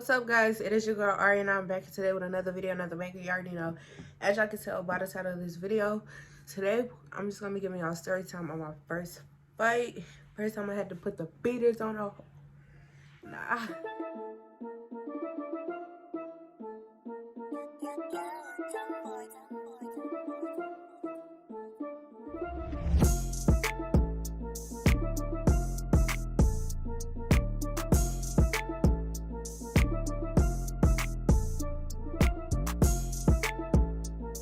What's up, guys? It is your girl Aryana. I'm back today with another video, another banger. You already know. As y'all can tell by the title of this video, today I'm just gonna be giving y'all story time on my first fight. First time I had to put the beaters on. Nah.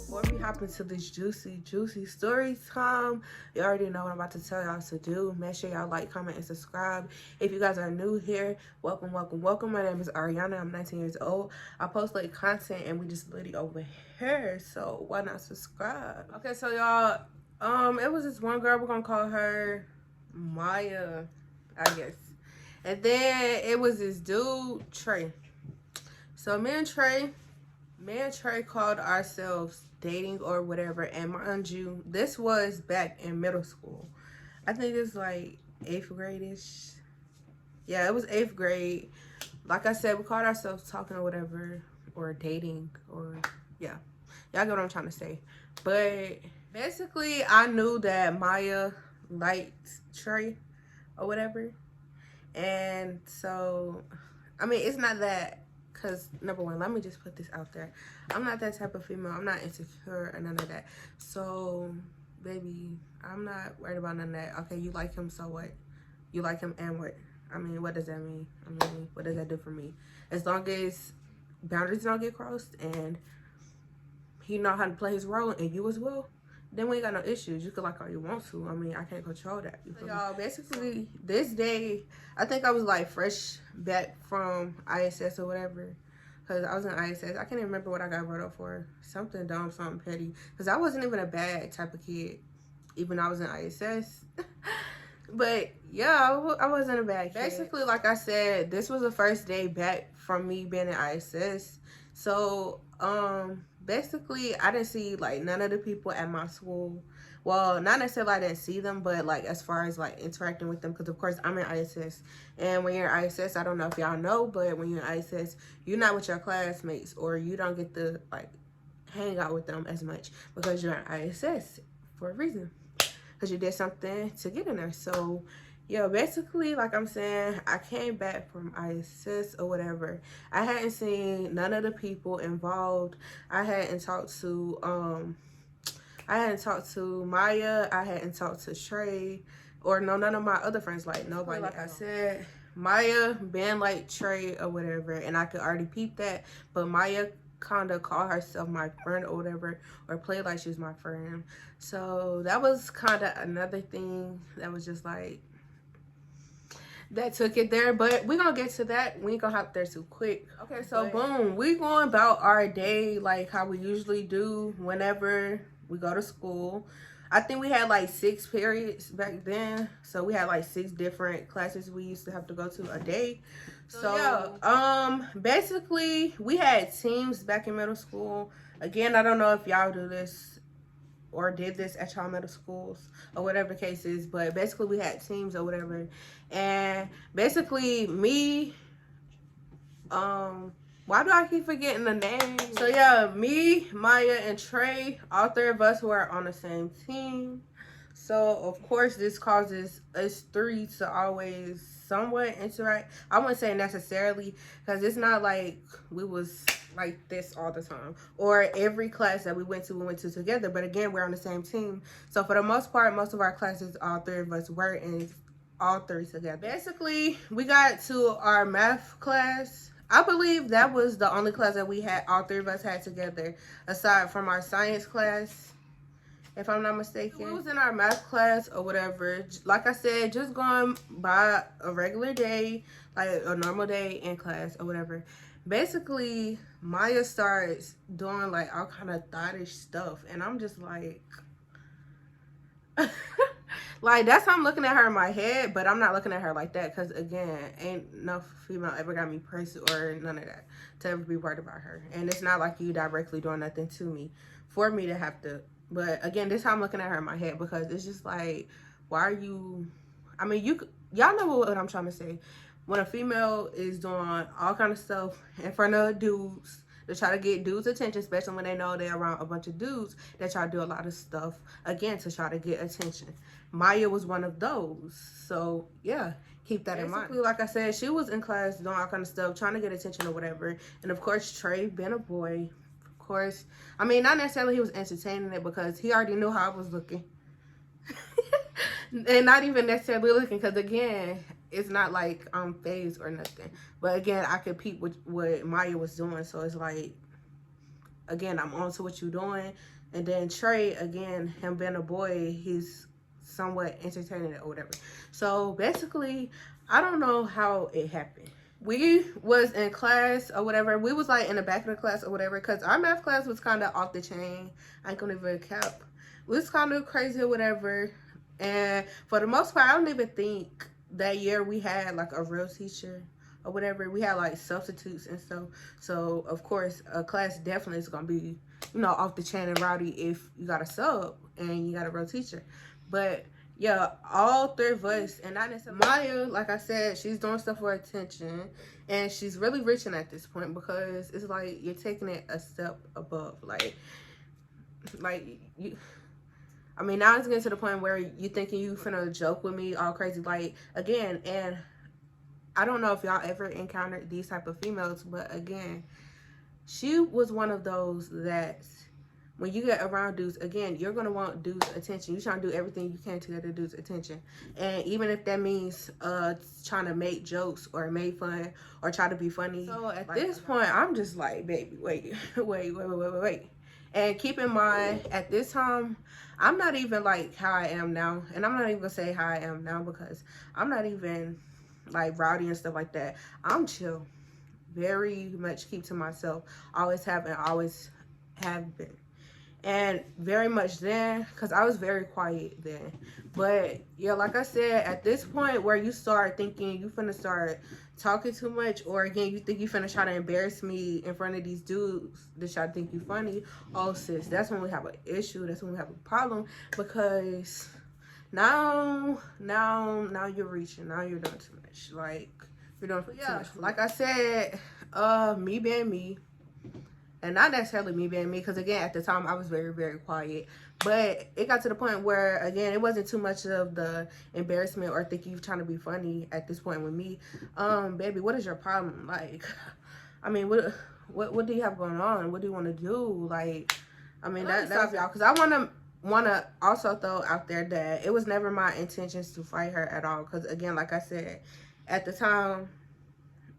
Before we hop into this juicy story time, you already know what I'm about to tell y'all to do. Make sure y'all like, comment, and subscribe. If you guys are new here, welcome. My name is Aryana. I'm 19 years old. I post like content and we just literally over here, so why not subscribe? Okay, so y'all, it was this one girl, we're gonna call her Maya, I guess. And then it was this dude, Trey. So me and Trey called ourselves dating or whatever, and mind you, this was back in middle school. I think it's like 8th grade-ish. Yeah, it was 8th grade. Like I said, we called ourselves talking or whatever, or dating, or yeah. Y'all get what I'm trying to say. But basically, I knew that Maya liked Trey or whatever. And so, I mean, it's not that. Because, number one, let me just put this out there. I'm not that type of female. I'm not insecure or none of that. So, baby, I'm not worried about none of that. Okay, you like him, so what? You like him and what? I mean, what does that mean? I mean, what does that do for me? As long as boundaries don't get crossed and he know how to play his role and you as well, then we ain't got no issues. You can like all you want to. I mean, I can't control that. So y'all, basically, this day, I think I was like fresh back from ISS or whatever. Because I was in ISS. I can't even remember what I got wrote up for. Something dumb, something petty. Because I wasn't even a bad type of kid. Even I was in ISS. But yeah, I wasn't a bad kid. Basically, like I said, this was the first day back from me being in ISS. So, basically, I didn't see like none of the people at my school. Well, not necessarily I didn't see them, but like as far as like interacting with them, because of course I'm in ISS, and when you're in ISS, I don't know if y'all know, but when you're in ISS, you're not with your classmates, or you don't get to like hang out with them as much because you're in ISS for a reason, because you did something to get in there. So yeah, basically, like I'm saying, I came back from ISS or whatever. I hadn't seen none of the people involved. I hadn't talked to Maya. I hadn't talked to Trey, or no, none of my other friends. Like nobody. Like I said, Maya been like Trey or whatever, and I could already peep that. But Maya kind of called herself my friend or whatever, or played like she was my friend. So that was kind of another thing that was just like, that took it there, but we're gonna get to that. We ain't gonna hop there too quick. Okay, so boom, we going about our day like how we usually do whenever we go to school. I think we had like 6 periods back then, so we had like 6 different classes we used to have to go to a day. So yeah, basically we had teams back in middle school. Again, I don't know if y'all do this or did this at y'all middle schools or whatever the case is, but basically we had teams or whatever. And basically me, why do I keep forgetting the name? So yeah, me, Maya, and Trey, all 3 of us were on the same team. So of course this causes us 3 to always somewhat interact. I wouldn't say necessarily, because it's not like we was like this all the time, or every class that we went to together. But again, we're on the same team, so for the most part, most of our classes, all 3 of us were in all 3 together. Basically, we got to our math class. I believe that was the only class that we had, all 3 of us had together, aside from our science class, if I'm not mistaken. We was in our math class or whatever. Like I said, just going by a regular day, like a normal day in class or whatever. Basically, Maya starts doing like all kind of thottish stuff, and I'm just like, like that's how I'm looking at her in my head, but I'm not looking at her like that, because again, ain't no female ever got me pressed or none of that to ever be worried about her. And it's not like you directly doing nothing to me for me to have to. But again, this is how I'm looking at her in my head, because it's just like, why are you, I mean, y'all know what I'm trying to say. when a female is doing all kind of stuff in front of dudes to try to get dudes' attention, especially when they know they're around a bunch of dudes that try to do a lot of stuff, again, to try to get attention. Maya was one of those. So, yeah, keep that in mind. Like I said, she was in class doing all kind of stuff, trying to get attention or whatever. And, of course, Trey, being a boy, of course, I mean, not necessarily he was entertaining it because he already knew how I was looking. And not even necessarily looking because, again, it's not like I'm phased or nothing. But again, I could peep what Maya was doing. So it's like, again, I'm on to what you're doing. And then Trey, again, him being a boy, he's somewhat entertaining it or whatever. So basically, I don't know how it happened. We was in class or whatever. We was like in the back of the class or whatever because our math class was kind of off the chain. I ain't gonna even cap. It was kind of crazy or whatever. And for the most part, I don't even think that year we had like a real teacher or whatever. We had like substitutes and stuff. So of course a class definitely is gonna be, you know, off the chain and rowdy if you got a sub and you got a real teacher. But yeah, all three of us, and not necessarily Maya, like I said, she's doing stuff for attention, and she's really reaching at this point because it's like you're taking it a step above. Like you, I mean, now it's getting to the point where you thinking you finna joke with me all crazy. Like, again, and I don't know if y'all ever encountered these type of females, but again, she was one of those that when you get around dudes, again, you're going to want dudes' attention. You're trying to do everything you can to get the dude's attention. And even if that means trying to make jokes or make fun or try to be funny. So at this point, I'm just like, baby, wait. And keep in mind, at this time, I'm not even like how I am now. And I'm not even going to say how I am now because I'm not even like rowdy and stuff like that. I'm chill. Very much keep to myself. Always have and always have been. And very much then, because I was very quiet then. But yeah, like I said, at this point where you start thinking you finna start talking too much, or again, you think you finna try to embarrass me in front of these dudes that try to think you funny, oh sis, that's when we have an issue. That's when we have a problem, because now you're reaching. Now you're doing too much. Like, you're doing too much. Like I said, me being me, and not necessarily me being me, because again, at the time I was very, very quiet. But it got to the point where, again, it wasn't too much of the embarrassment or thinking you trying to be funny at this point with me. Baby, what is your problem? Like, I mean, what do you have going on? What do you want to do? Like, I mean, that's y'all, because I want to also throw out there that it was never my intentions to fight her at all. Because again, like I said, at the time,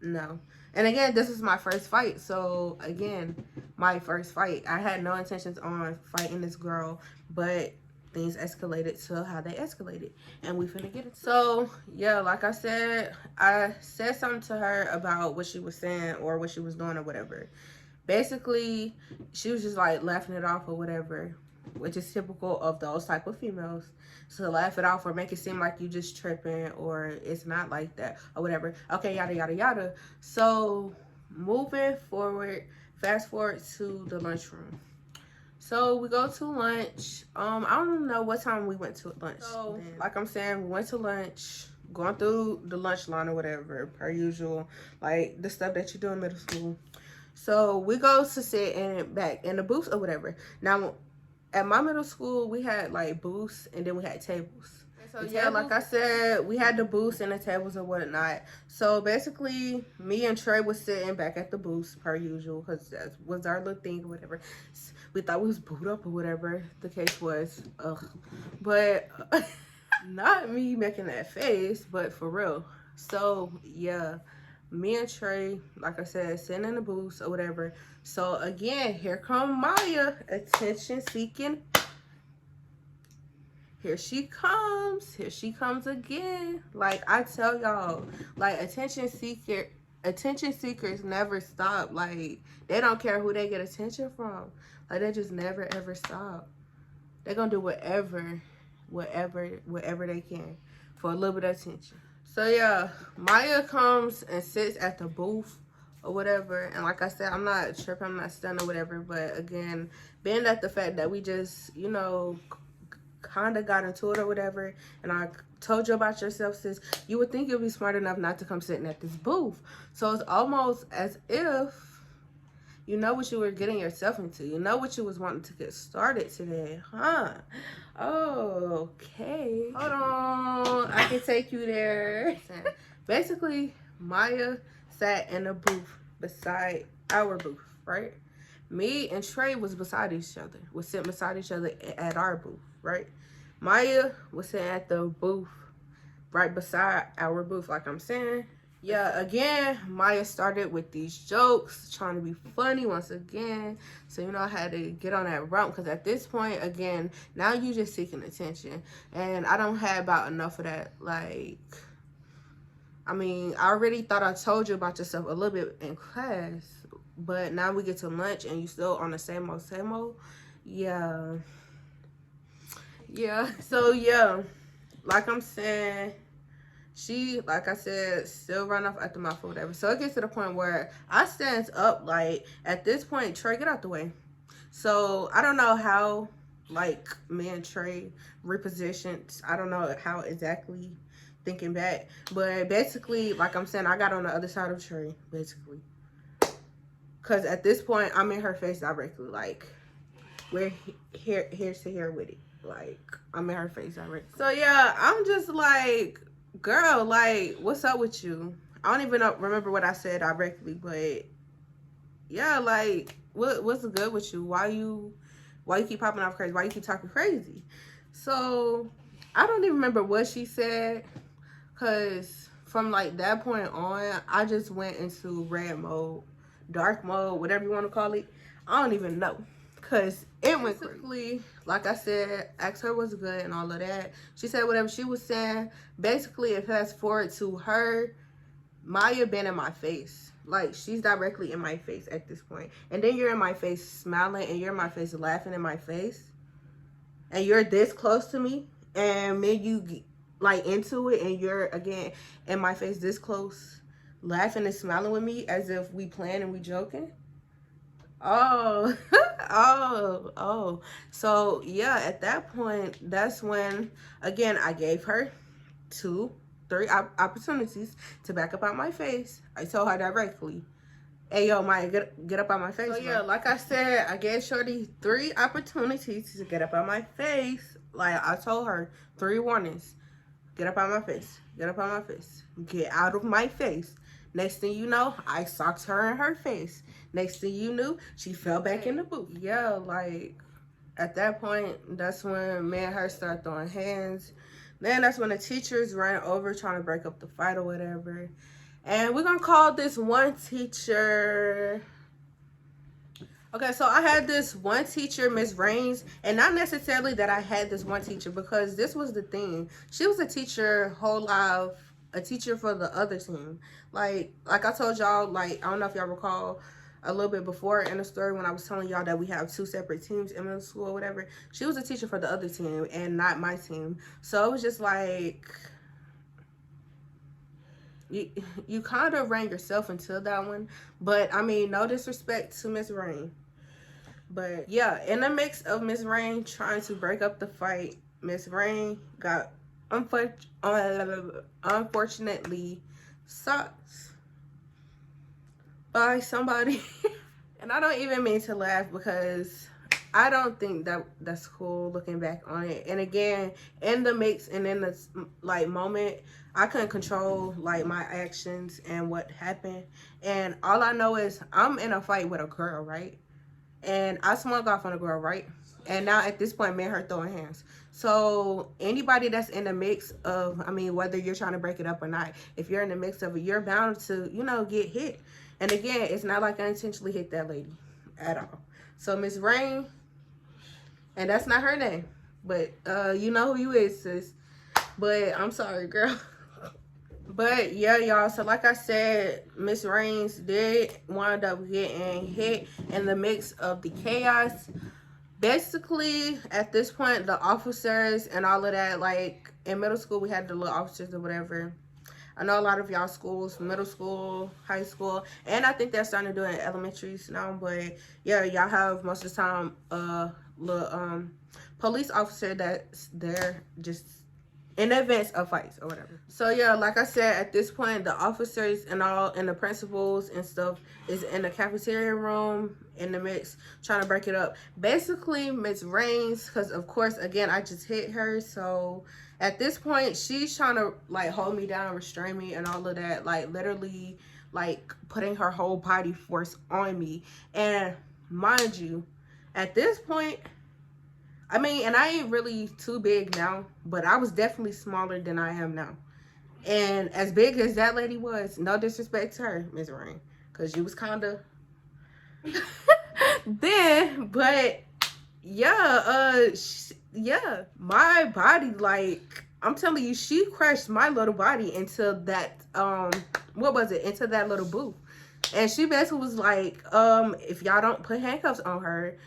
no. And again, this is my first fight. So again, my first fight. I had no intentions on fighting this girl, but things escalated to how they escalated. And we finna get it. So yeah, like I said something to her about what she was saying or what she was doing or whatever. Basically, she was just like laughing it off or whatever, which is typical of those type of females. So laugh it off or make it seem like you just tripping or it's not like that or whatever. Okay, yada, yada, yada. So moving forward, fast forward to the lunchroom. So we go to lunch. I don't know what time we went to lunch. So like I'm saying, we went to lunch, going through the lunch line or whatever, per usual, like the stuff that you do in middle school. So we go to sit back in the booth or whatever. Now, at my middle school, we had like booths and then we had tables. So yeah, like I said, we had the booths and the tables and whatnot. So basically, me and Trey was sitting back at the booths per usual because that was our little thing or whatever. We thought we was booed up or whatever the case was. But not me making that face, but for real. So yeah, me and Trey, like I said, sitting in the booths or whatever. So again, here come Maya, attention seeking. Here she comes again. Like I tell y'all, like attention seekers never stop. Like they don't care who they get attention from. Like they just never ever stop. They're gonna do whatever they can for a little bit of attention. So yeah, Maya comes and sits at the booth or whatever. And like I said, I'm not tripping, I'm not stunned or whatever. But again, being at the fact that we just, you know, kind of got into it or whatever, and I told you about yourself, sis, you would think you'd be smart enough not to come sitting at this booth. So it's almost as if you know what you were getting yourself into. You know what you was wanting to get started today, huh? Oh, okay. Hold on, I can take you there. Basically, Maya sat in a booth beside our booth, right? Me and Trey was beside each other, was sitting beside each other at our booth, right? Maya was sitting at the booth right beside our booth, like I'm saying. Yeah, again, Maya started with these jokes, trying to be funny once again. So, you know, I had to get on that rump because at this point, again, now you just seeking attention. And I don't have about enough of that. Like, I mean, I already thought I told you about yourself a little bit in class. But now we get to lunch and you still on the same old. Yeah. Yeah. So, yeah. Like I'm saying, she, like I said, still run off at the mouth or whatever. So it gets to the point where I stands up, like, at this point, Trey, get out the way. So I don't know how, like, me and Trey repositioned. I don't know how exactly, thinking back. But basically, like I'm saying, I got on the other side of Trey, basically. Because at this point, I'm in her face directly. Like, we're here's to here with it. Like, I'm in her face directly. So, yeah, I'm just like, girl, like, what's up with you? I don't even remember what I said directly, but, yeah, like, what's good with you? Why you keep popping off crazy? Why you keep talking crazy? So, I don't even remember what she said, because from, like, that point on, I just went into red mode. Dark mode, whatever you want to call it. I don't even know, because it went crazy. Like I said, asked her what's good and all of that. She said whatever she was saying. Basically, it fast forward to her, Maya being in my face. Like, she's directly in my face at this point. And then you're in my face smiling, and you're in my face laughing in my face. And you're this close to me, and then you, like, into it, and you're, again, in my face this close, laughing and smiling with me as if we playing and we joking. Oh, oh. So, yeah, at that point, that's when, again, I gave her 2, 3 opportunities to back up out my face. I told her directly, hey, yo, Maya, get up out my face. So, yeah, like I said, I gave Shorty 3 opportunities to get up out my face. Like, I told her 3 warnings. Get up out my face. Get up out my face. Get out of my face. Next thing you know, I socked her in her face. Next thing you knew, she fell back in the booth. Yeah, like, at that point, that's when me and her started throwing hands. Then that's when the teachers ran over trying to break up the fight or whatever. And we're going to call this one teacher... Okay, so I had this one teacher, Miss Rains, and not necessarily that I had this one teacher, because this was the thing. She was a teacher whole life, a teacher for the other team. Like I told y'all, like, I don't know if y'all recall a little bit before in the story when I was telling y'all that we have 2 separate teams in middle school or whatever. She was a teacher for the other team and not my team. So it was just like, you kind of ran yourself into that one. But, I mean, no disrespect to Miss Rain. But, yeah, in the mix of Miss Rain trying to break up the fight, Miss Rain got, unfortunately, socked by somebody. And I don't even mean to laugh, because I don't think that's cool looking back on it. And again, in the mix and in the, like, moment, I couldn't control, like, my actions and what happened. And all I know is I'm in a fight with a girl, right? And I swung off on a girl, right? And now at this point, me and her throwing hands. So anybody that's in the mix of, I mean, whether you're trying to break it up or not, if you're in the mix of it, you're bound to, you know, get hit. And again, it's not like I intentionally hit that lady at all. So Miss Rain, and that's not her name, but you know who you is, sis. But I'm sorry, girl. But yeah, y'all, so like I said, Miss Rains did wind up getting hit in the mix of the chaos. Basically, at this point, the officers and all of that, like, in middle school, we had the little officers or whatever. I know a lot of y'all schools, middle school, high school, and I think they're starting to do it in elementaries now. But yeah, y'all have most of the time little police officer that's there just in advance of fights or whatever. So yeah, like I said, at this point, the officers and all and the principals and stuff is in the cafeteria room in the mix trying to break it up. Basically, Miss Rains, because of course, again, I just hit her. So at this point, she's trying to like hold me down, restrain me and all of that. Like literally like putting her whole body force on me. And mind you, at this point, I mean, and I ain't really too big now, but I was definitely smaller than I am now. And as big as that lady was, no disrespect to her, Miss Rain, because you was kind of then, but yeah, yeah, my body, like, I'm telling you, she crushed my little body into that, what was it, into that little booth. And she basically was like, if y'all don't put handcuffs on her,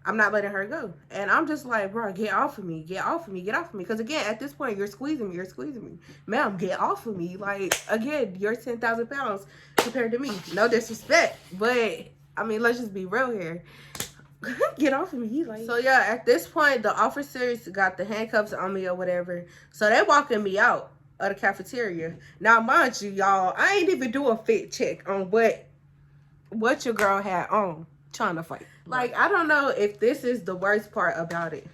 I'm not letting her go. And I'm just like, bro, get off of me. Get off of me. Get off of me. Because, again, at this point, you're squeezing me. You're squeezing me. Ma'am, get off of me. Like, again, you're 10,000 pounds compared to me. No disrespect. But, I mean, let's just be real here. Get off of me. Like. So, yeah, at this point, the officers got the handcuffs on me or whatever. So, they're walking me out of the cafeteria. Now, mind you, y'all, I ain't even do a fit check on what your girl had on trying to fight. Like, I don't know if this is the worst part about it.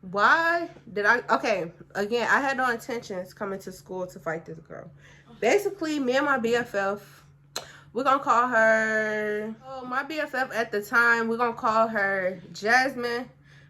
Why did okay, again, I had no intentions coming to school to fight this girl. Basically, me and my BFF, we're gonna call her, my BFF at the time, we're gonna call her Jasmine.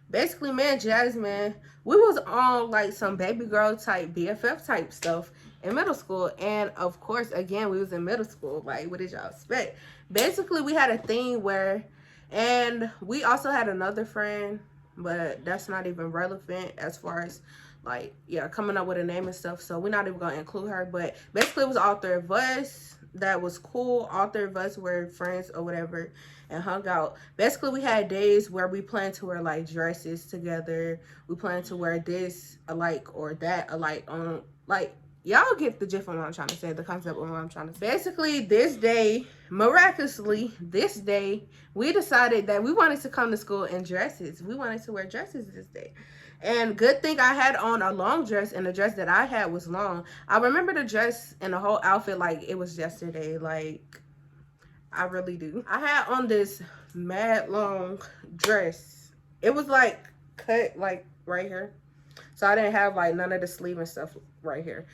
Basically, me and Jasmine, we was on like some baby girl type BFF type stuff in middle school. And of course, again, we was in middle school. Like, what did y'all expect? Basically, we had a thing where, and we also had another friend, but that's not even relevant as far as like, yeah, coming up with a name and stuff. So we're not even gonna include her. But basically, it was all three of us. That was cool. All three of us were friends or whatever and hung out. Basically, we had days where we planned to wear like dresses together. We planned to wear this alike or that alike on, like, y'all get the gist of what I'm trying to say, the concept of what I'm trying to say. Basically, this day, miraculously, this day, we decided that we wanted to come to school in dresses. We wanted to wear dresses this day. And good thing I had on a long dress, and the dress that I had was long. I remember the dress and the whole outfit like it was yesterday. Like, I really do. I had on this mad long dress. It was like cut like right here. So I didn't have like none of the sleeve and stuff right here.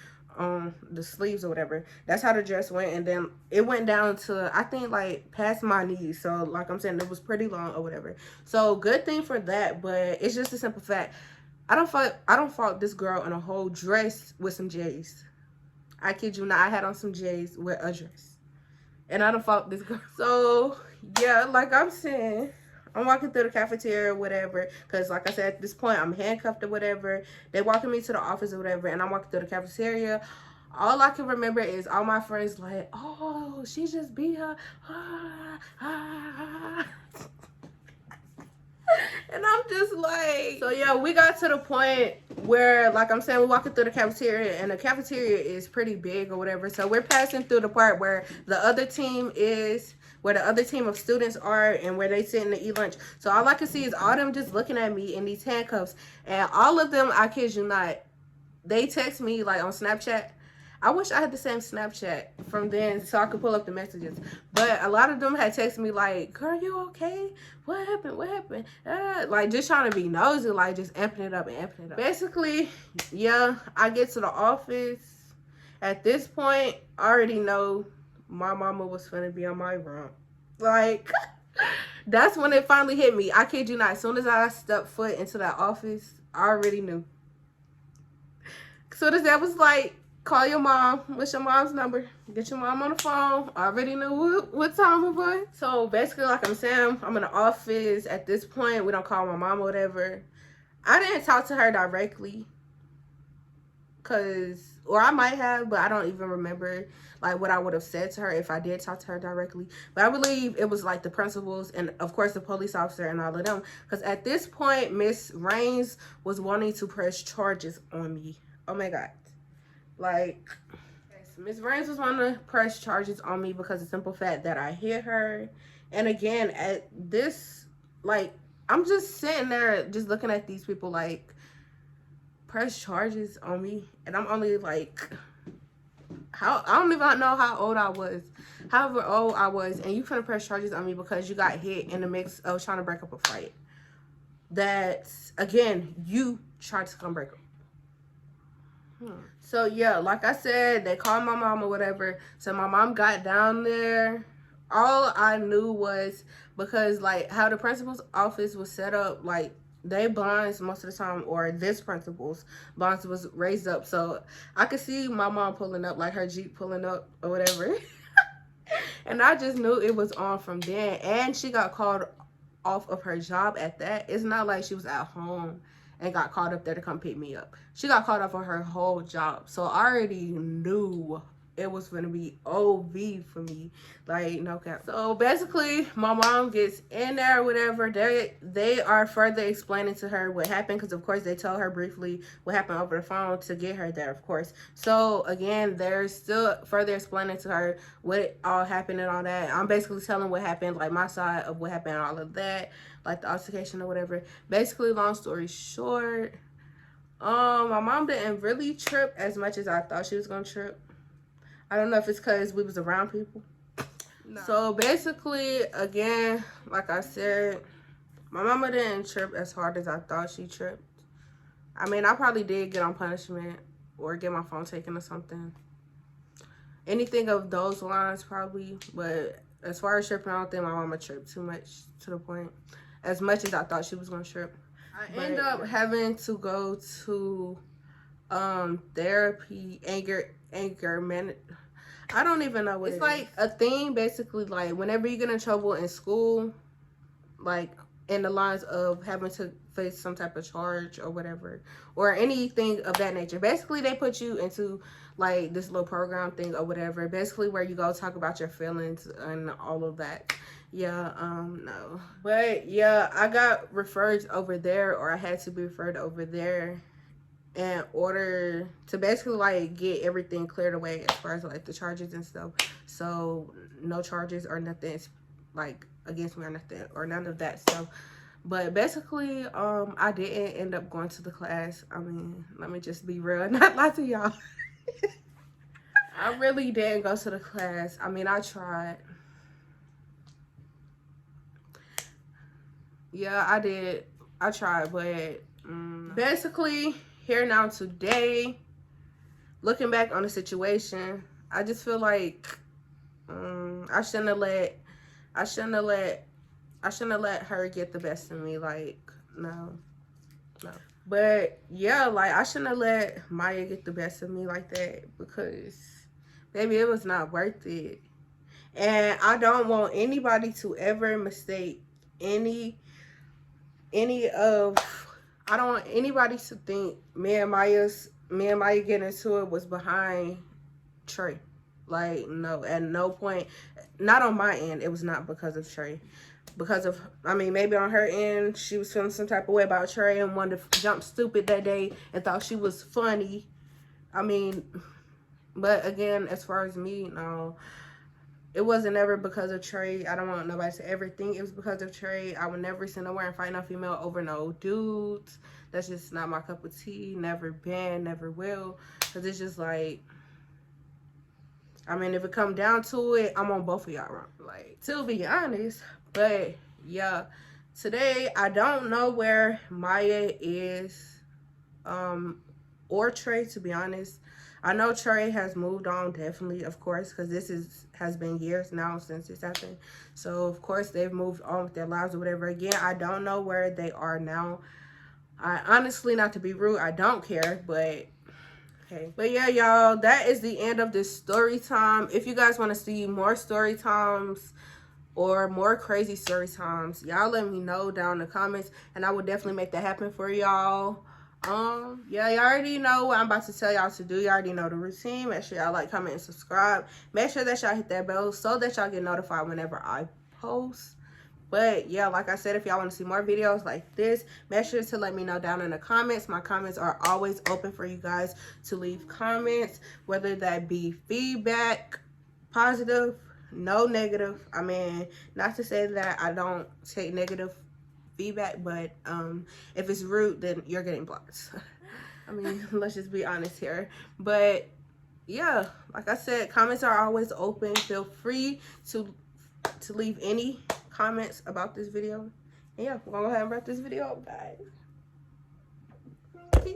The sleeves or whatever. That's how the dress went. And then it went down to, I think, like past my knees. So like I'm saying, it was pretty long or whatever. So good thing for that. But it's just a simple fact. I don't fault this girl in a whole dress with some J's. I kid you not, I had on some J's with a dress. And I don't fault this girl. So yeah, like I'm saying, I'm walking through the cafeteria or whatever, because like I said, at this point, I'm handcuffed or whatever. They walking me to the office or whatever, and I'm walking through the cafeteria. All I can remember is all my friends like, oh, she just beat her. And I'm just like, so yeah, we got to the point where, like I'm saying, we're walking through the cafeteria, and the cafeteria is pretty big or whatever. So we're passing through the part where the other team is, where the other team of students are, and where they sit to eat lunch. So all I can see is all them just looking at me in these handcuffs. And all of them, I kid you not, they text me like on Snapchat. I wish I had the same Snapchat from then so I could pull up the messages. But a lot of them had texted me like, girl, you okay? What happened? What happened? Like, just trying to be nosy, like, just amping it up and amping it up. Basically, yeah, I get to the office. At this point, I already know my mama was finna be on my rump. Like, that's when it finally hit me. I kid you not. As soon as I stepped foot into that office, I already knew. As soon as that was like, call your mom. What's your mom's number? Get your mom on the phone. I already knew what time it was. So basically, like I'm saying, I'm in the office. At this point, we don't call my mom or whatever. I didn't talk to her directly. Or I might have, but I don't even remember like what I would have said to her if I did talk to her directly. But I believe it was like the principals and of course the police officer and all of them. Because at this point, Miss Rains was wanting to press charges on me. Oh my God. Like, Miss Raines was want to press charges on me because of the simple fact that I hit her. And again, at this, like, I'm just sitting there just looking at these people like, press charges on me. And I'm only like, I don't even know how old I was. However old I was, and you finna press charges on me because you got hit in the mix of trying to break up a fight. That's, again, you tried to come break up. So yeah, like I said, they called my mom or whatever. So my mom got down there. All I knew was, because like how the principal's office was set up, like they blinds most of the time, or this principal's blinds was raised up, so I could see my mom pulling up, like her Jeep pulling up or whatever. And I just knew it was on from then. And she got called off of her job at that. It's not like she was at home and got called up there to come pick me up. She got called off of her whole job. So I already knew it was going to be OV for me. Like, no cap. So basically, my mom gets in there or whatever. They are further explaining to her what happened, because of course they told her briefly what happened over the phone to get her there, of course. So again, they're still further explaining to her what all happened and all that. I'm basically telling what happened, like my side of what happened and all of that, like the altercation or whatever. Basically, long story short, my mom didn't really trip as much as I thought she was gonna trip. I don't know if it's because we was around people. No. So basically, again, like I said, my mama didn't trip as hard as I thought she tripped. I mean, I probably did get on punishment or get my phone taken or something. Anything of those lines probably. But as far as tripping, I don't think my mama tripped too much to the point. As much as I thought she was going to trip. I end up having to go to therapy, anger management. I don't even know what it's like. A thing basically, like whenever you get in trouble in school, like in the lines of having to face some type of charge or whatever, or anything of that nature. Basically, they put you into like this little program thing or whatever, basically where you go talk about your feelings and all of that. Yeah, no. But yeah, I got referred over there, or I had to be referred over there in order to basically like get everything cleared away as far as like the charges and stuff. So no charges or nothing like against me or nothing, or none of that stuff. But basically, I didn't end up going to the class. I mean, let me just be real, not lie to y'all. I really didn't go to the class. I mean, I tried. Yeah, I did. I tried, but basically, here now today, looking back on the situation, I just feel like I shouldn't have let her get the best of me. Like, no. But yeah, like I shouldn't have let Maya get the best of me like that, because baby, it was not worth it. And I don't want anybody to ever mistake I don't want anybody to think me and Maya getting into it was behind Trey. Like, no, at no point, not on my end, it was not because of Trey. Because of, I mean, maybe on her end, she was feeling some type of way about Trey and wanted to jump stupid that day and thought she was funny. I mean, but again, as far as me, no. It wasn't ever because of Trey. I don't want nobody to ever think it was because of Trey. I would never sit nowhere and fight no female over no dudes. That's just not my cup of tea. Never been, never will. Because it's just like, I mean, if it come down to it, I'm on both of y'all wrong. Like, to be honest. But, yeah. Today, I don't know where Maya is. Or Trey, to be honest. I know Trey has moved on, definitely, of course, because this has been years now since this happened. So, of course, they've moved on with their lives or whatever. Again, I don't know where they are now. I honestly, not to be rude, I don't care, but hey. But yeah, y'all, that is the end of this story time. If you guys want to see more story times or more crazy story times, y'all let me know down in the comments, and I will definitely make that happen for y'all. Yeah, y'all already know what I'm about to tell y'all to do. You already know the routine. Make sure y'all like, comment, and subscribe. Make sure that y'all hit that bell so that y'all get notified whenever I post. But yeah, like I said, if y'all want to see more videos like this, make sure to let me know down in the comments. My comments are always open for you guys to leave comments, whether that be feedback, positive, no negative. I mean, not to say that I don't take negative feedback, but if it's rude, then you're getting blocked. I mean, let's just be honest here. But yeah, like I said, comments are always open. Feel free to leave any comments about this video. And yeah, we're gonna go ahead and wrap this video up, guys. Peace.